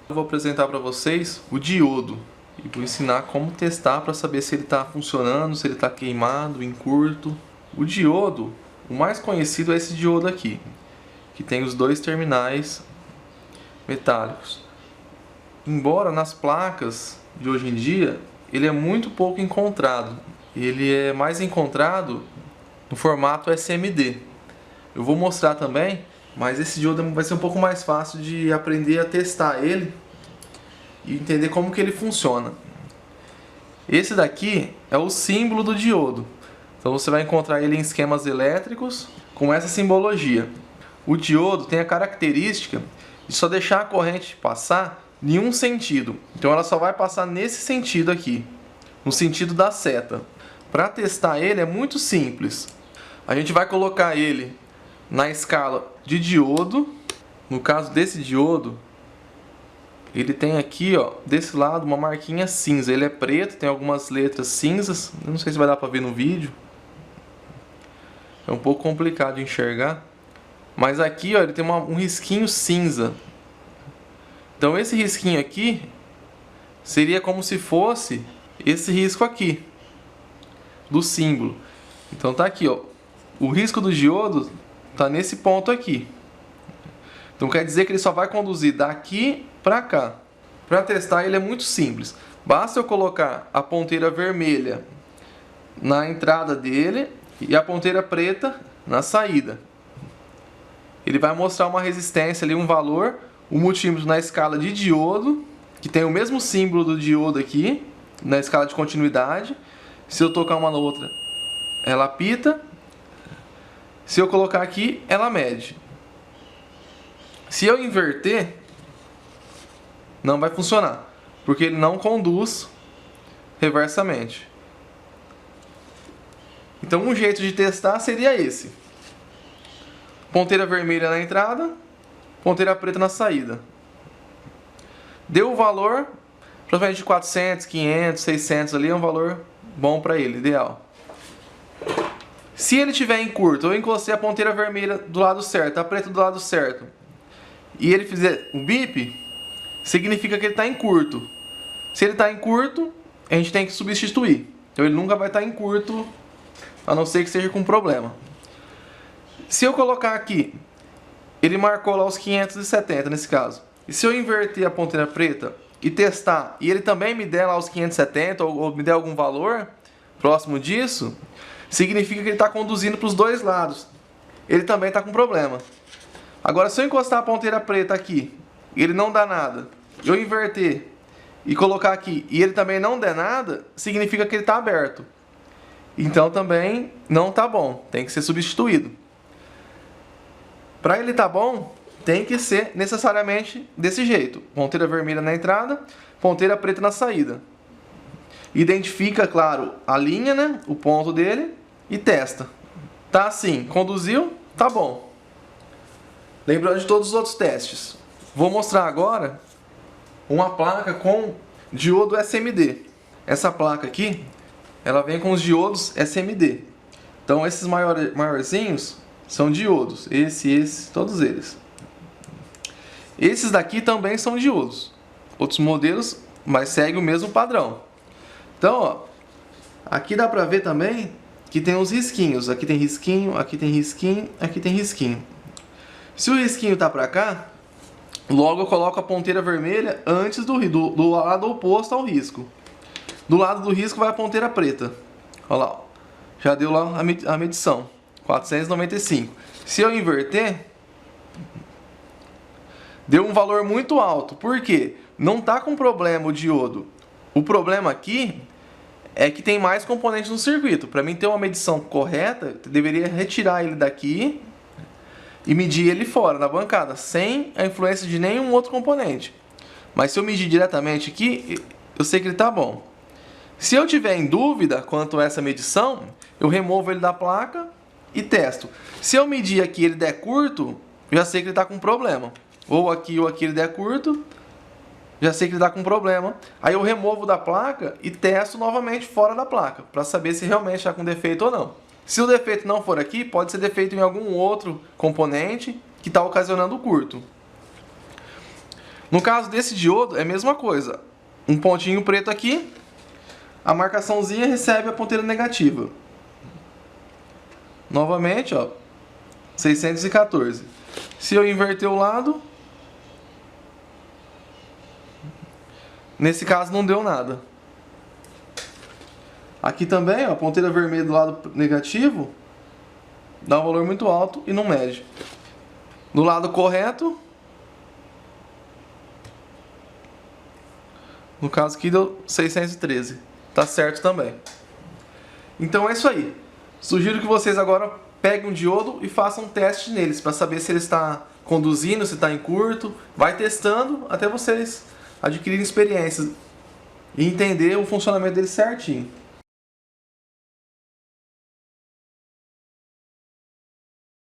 Eu vou apresentar para vocês o diodo e vou ensinar como testar para saber se ele está funcionando, se ele está queimado, em curto. O diodo, o mais conhecido é esse diodo aqui, que tem os dois terminais metálicos. Embora nas placas de hoje em dia, ele é muito pouco encontrado. Ele é mais encontrado no formato SMD. Eu vou mostrar também, mas esse diodo vai ser um pouco mais fácil de aprender a testar ele e entender como que ele funciona. Esse daqui é o símbolo do diodo. Então você vai encontrar ele em esquemas elétricos com essa simbologia. O diodo tem a característica de só deixar a corrente passar em um sentido. Então ela só vai passar nesse sentido aqui, no sentido da seta. Para testar ele é muito simples. A gente vai colocar ele na escala de diodo. No caso desse diodo, ele tem aqui, ó, desse lado uma marquinha cinza. Ele é preto, tem algumas letras cinzas. Eu não sei se vai dar para ver no vídeo. É um pouco complicado de enxergar. Mas aqui, ó, ele tem um risquinho cinza. Então esse risquinho aqui seria como se fosse esse risco aqui do símbolo. Então tá aqui, ó. O risco do diodo tá nesse ponto aqui. Então quer dizer que ele só vai conduzir daqui para cá. Para testar ele é muito simples. Basta eu colocar a ponteira vermelha na entrada dele e a ponteira preta na saída. Ele vai mostrar uma resistência ali, um valor, o multímetro na escala de diodo, que tem o mesmo símbolo do diodo aqui, na escala de continuidade. Se eu tocar uma na outra, ela apita. Se eu colocar aqui, ela mede. Se eu inverter, não vai funcionar, porque ele não conduz reversamente. Então um jeito de testar seria esse. Ponteira vermelha na entrada, ponteira preta na saída. Deu o valor, provavelmente de 400, 500, 600 ali, é um valor bom para ele, ideal. Se ele estiver em curto, eu encostei a ponteira vermelha do lado certo, a preta do lado certo, e ele fizer o bip, significa que ele está em curto. Se ele está em curto, a gente tem que substituir. Então ele nunca vai estar em curto, a não ser que seja com problema. Se eu colocar aqui, ele marcou lá os 570 nesse caso. E se eu inverter a ponteira preta e testar, e ele também me der lá os 570 ou me der algum valor próximo disso, significa que ele está conduzindo para os dois lados. Ele também está com problema. Agora, se eu encostar a ponteira preta aqui e ele não dá nada, eu inverter e colocar aqui e ele também não der nada, significa que ele está aberto. Então também não está bom, tem que ser substituído. Para ele estar bom, tem que ser necessariamente desse jeito. Ponteira vermelha na entrada, ponteira preta na saída. Identifica, claro, a linha, né, o ponto dele e testa. Tá assim, conduziu, tá bom. Lembrando de todos os outros testes. Vou mostrar agora uma placa com diodo SMD. Essa placa aqui, ela vem com os diodos SMD. Então esses maiorzinhos são diodos. Esse, todos eles. Esses daqui também são diodos. Outros modelos, mas segue o mesmo padrão. Então, ó, aqui dá pra ver também que tem os risquinhos. Aqui tem risquinho, aqui tem risquinho, aqui tem risquinho. Se o risquinho tá pra cá, logo eu coloco a ponteira vermelha antes do lado oposto ao risco. Do lado do risco vai a ponteira preta. Olha lá, ó. Já deu lá a medição. 495. Se eu inverter, deu um valor muito alto. Por quê? Não está com problema o diodo. O problema aqui é que tem mais componentes no circuito. Para mim ter uma medição correta, eu deveria retirar ele daqui e medir ele fora, na bancada, sem a influência de nenhum outro componente. Mas se eu medir diretamente aqui, eu sei que ele está bom. Se eu tiver em dúvida quanto a essa medição, eu removo ele da placa e testo. Se eu medir aqui e ele der curto, já sei que ele está com problema. Ou aqui ele der curto, já sei que ele está com problema. Aí eu removo da placa e testo novamente fora da placa, para saber se realmente está com defeito ou não. Se o defeito não for aqui, pode ser defeito em algum outro componente que está ocasionando o curto. No caso desse diodo, é a mesma coisa. Um pontinho preto aqui, a marcaçãozinha recebe a ponteira negativa. Novamente, ó, 614. Se eu inverter o lado, nesse caso não deu nada. Aqui também, ó, a ponteira vermelha do lado negativo dá um valor muito alto e não mede. No lado correto, no caso aqui deu 613. Tá certo também. Então é isso aí. Sugiro que vocês agora peguem um diodo e façam um teste neles para saber se ele está conduzindo, se está em curto. Vai testando até vocês adquirirem experiências e entender o funcionamento dele certinho.